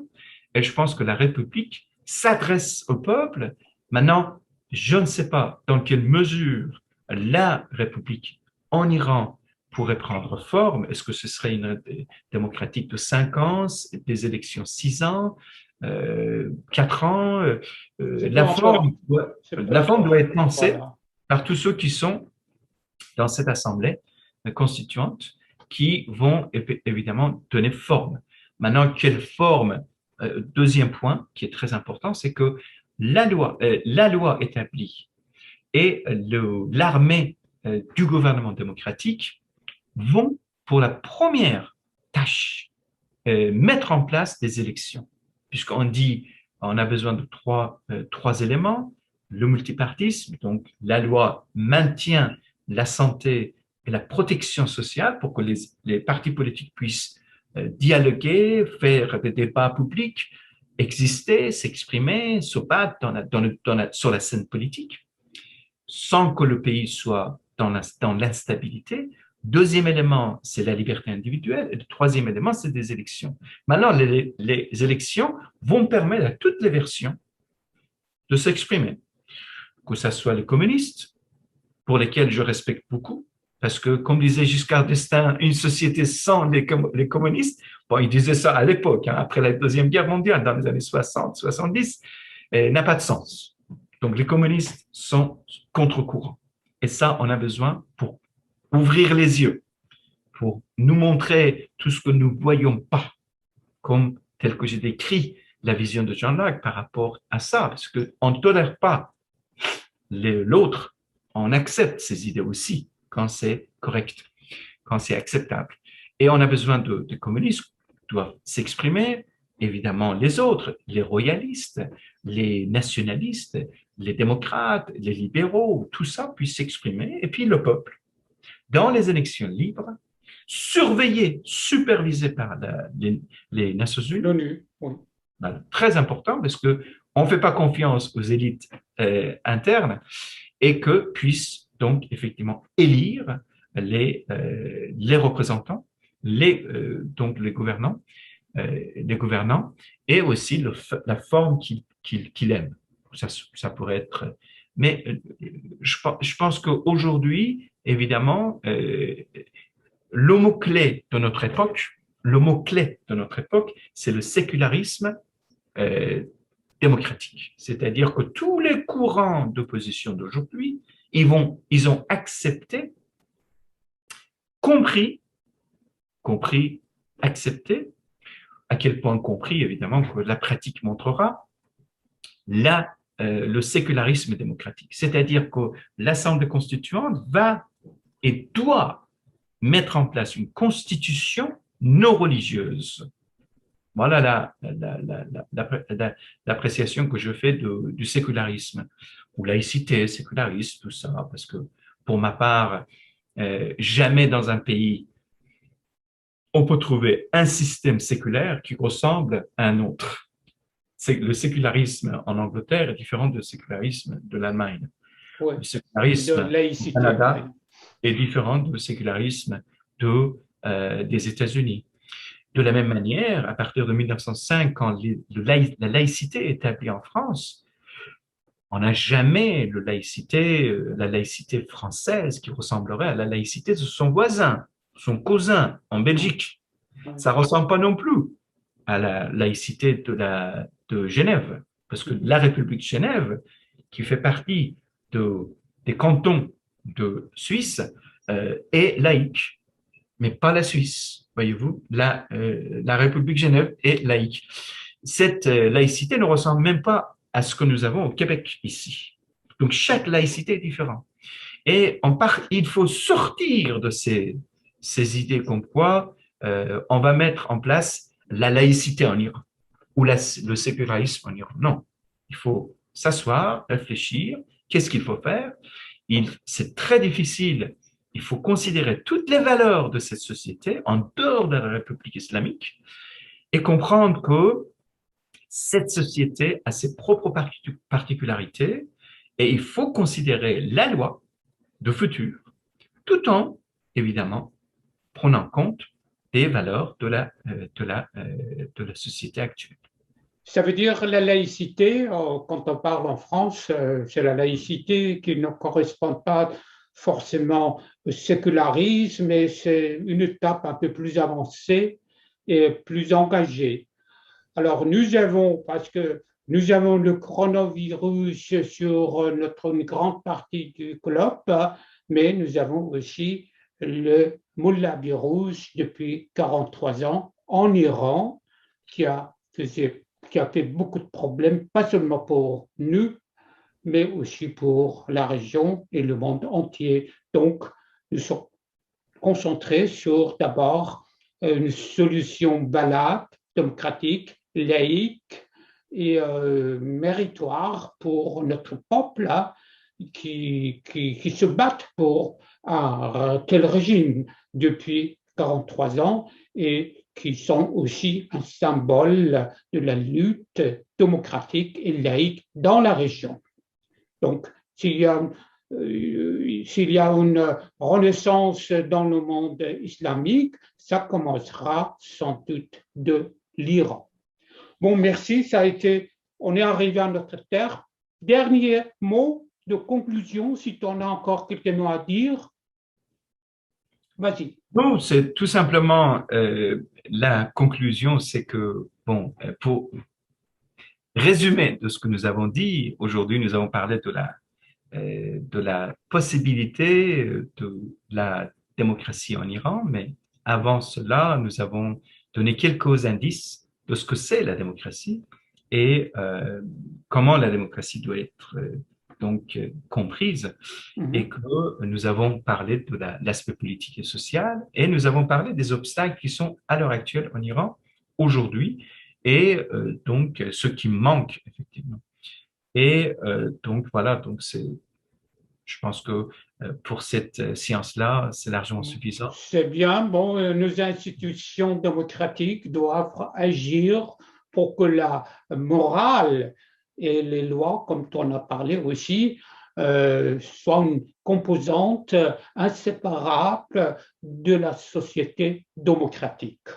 et je pense que la République s'adresse au peuple. Maintenant, je ne sais pas dans quelle mesure la République en Iran pourrait prendre forme. Est-ce que ce serait une démocratique de 5 ans, des élections 6 ans, 4 ans? La forme doit être pensée par tous ceux qui sont dans cette assemblée constituante qui vont évidemment donner forme. Maintenant, quelle forme? Deuxième point qui est très important, c'est que la loi établie et l'armée du gouvernement démocratique vont, pour la première tâche, mettre en place des élections. Puisqu'on dit on a besoin de trois éléments, le multipartisme, donc la loi maintient la santé et la protection sociale pour que les partis politiques puissent dialoguer, faire des débats publics, exister, s'exprimer, se battre sur la scène politique, sans que le pays soit dans l'instabilité. Deuxième élément, c'est la liberté individuelle. Et le troisième élément, c'est des élections. Maintenant, les élections vont permettre à toutes les versions de s'exprimer, que ce soit les communistes, pour lesquels je respecte beaucoup, parce que, comme disait Giscard d'Estaing, une société sans les communistes, bon, il disait ça à l'époque, après la Deuxième Guerre mondiale, dans les années 60, 70, n'a pas de sens. Donc, les communistes sont contre-courant. Et ça, on a besoin pour ouvrir les yeux, pour nous montrer tout ce que nous ne voyons pas, comme tel que j'ai décrit la vision de John Locke par rapport à ça, parce qu'on ne tolère pas l'autre, on accepte ses idées aussi quand c'est correct, quand c'est acceptable. Et on a besoin de communistes qui doivent s'exprimer, évidemment les autres, les royalistes, les nationalistes, les démocrates, les libéraux, tout ça puisse s'exprimer, et puis le peuple, dans les élections libres, surveillées, supervisées par les Nations Unies. L'ONU, oui. Voilà, très important parce que on ne fait pas confiance aux élites internes et que puissent donc effectivement élire les représentants, donc les gouvernants et aussi la forme qu'il aime. Ça pourrait être. Mais je pense qu'aujourd'hui, évidemment, le mot-clé de notre époque, c'est le sécularisme euh, démocratique. C'est-à-dire que tous les courants d'opposition d'aujourd'hui, ils ont accepté, compris, accepté, à quel point compris, évidemment, que la pratique montrera, le sécularisme démocratique. C'est-à-dire que l'Assemblée constituante va et doit mettre en place une constitution non religieuse. Voilà l'appréciation que je fais du sécularisme, ou laïcité, sécularisme, tout ça, parce que pour ma part, jamais dans un pays on peut trouver un système séculaire qui ressemble à un autre. Le sécularisme en Angleterre est différent du sécularisme de l'Allemagne. Ouais. Le sécularisme au Canada est différent du sécularisme des États-Unis. De la même manière, à partir de 1905, quand la laïcité est établie en France, on n'a jamais la laïcité française qui ressemblerait à la laïcité de son voisin, son cousin en Belgique. Ça ne ressemble pas non plus à la laïcité de Genève, parce que la République de Genève, qui fait partie des cantons de Suisse, est laïque, mais pas la Suisse. Voyez-vous, la République de Genève est laïque. Cette laïcité ne ressemble même pas à ce que nous avons au Québec ici. Donc, chaque laïcité est différente. Et il faut sortir de ces idées comme quoi on va mettre en place la laïcité en Iran ou le sécularisme en Iran. Non, il faut s'asseoir, réfléchir, qu'est-ce qu'il faut faire. C'est très difficile. Il faut considérer toutes les valeurs de cette société en dehors de la République islamique et comprendre que cette société a ses propres particularités et il faut considérer la loi de futur tout en, évidemment, prenant compte des valeurs de la société actuelle. Ça veut dire la laïcité, quand on parle en France, c'est la laïcité qui ne correspond pas forcément au sécularisme, mais c'est une étape un peu plus avancée et plus engagée. Alors parce que nous avons le coronavirus sur une grande partie du globe, mais nous avons aussi le moulavirus depuis 43 ans en Iran, qui a fait beaucoup de problèmes, pas seulement pour nous, mais aussi pour la région et le monde entier. Donc, nous sommes concentrés sur d'abord une solution valable, démocratique, laïque et méritoire pour notre peuple qui se battent pour un tel régime depuis 43 ans et qui sont aussi un symbole de la lutte démocratique et laïque dans la région. Donc, s'il y a une renaissance dans le monde islamique, ça commencera sans doute de l'Iran. Bon, merci, on est arrivé à notre terme. Dernier mot de conclusion, si tu en as encore quelques mots à dire. Vas-y. Non, c'est tout simplement la conclusion, c'est que, bon, pour résumer de ce que nous avons dit, aujourd'hui, nous avons parlé de la possibilité de la démocratie en Iran, mais avant cela, nous avons donné quelques indices de ce que c'est la démocratie et comment la démocratie doit être comprise et que nous avons parlé de l'aspect politique et social et nous avons parlé des obstacles qui sont à l'heure actuelle en Iran aujourd'hui et donc ce qui manque effectivement. Et donc voilà, donc je pense que pour cette séance-là, c'est largement suffisant. C'est bien. Bon, nos institutions démocratiques doivent agir pour que la morale et les lois, comme tu en as parlé aussi, soient une composante inséparable de la société démocratique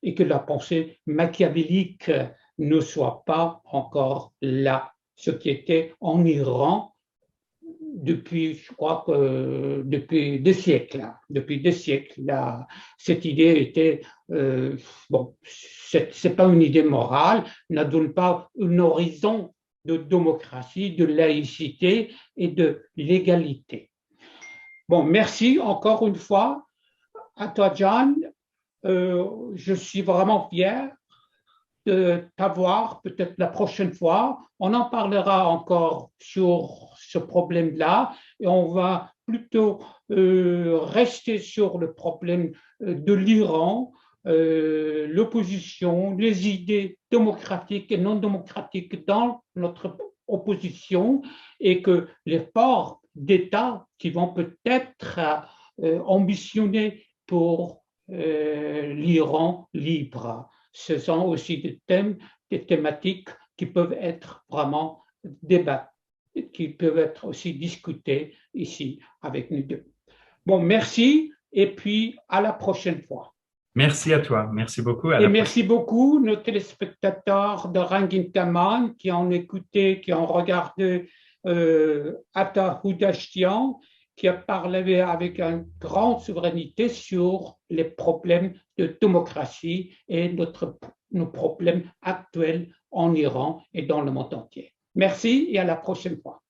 et que la pensée machiavélique ne soit pas encore là, ce qui était en Iran depuis, je crois que depuis des siècles. Depuis des siècles, cette idée était, bon, c'est pas une idée morale, ne donne pas un horizon de démocratie, de laïcité et de l'égalité. Bon, merci encore une fois à toi, John. Je suis vraiment fier de t'avoir peut-être la prochaine fois. On en parlera encore sur ce problème-là et on va plutôt rester sur le problème de l'Iran, l'opposition, les idées démocratiques et non démocratiques dans notre opposition et que les forts d'État qui vont peut-être ambitionner pour l'Iran libre. Ce sont aussi des thèmes, des thématiques qui peuvent être vraiment débattues, qui peuvent être aussi discutées ici avec nous deux. Bon, merci et puis à la prochaine fois. Merci à toi. Merci beaucoup. À Et la prochaine. merci beaucoup nos téléspectateurs de Rangin Kaman qui ont écouté, qui ont regardé Atta Hudashtian, qui a parlé avec une grande souveraineté sur les problèmes de démocratie et nos problèmes actuels en Iran et dans le monde entier. Merci et à la prochaine fois.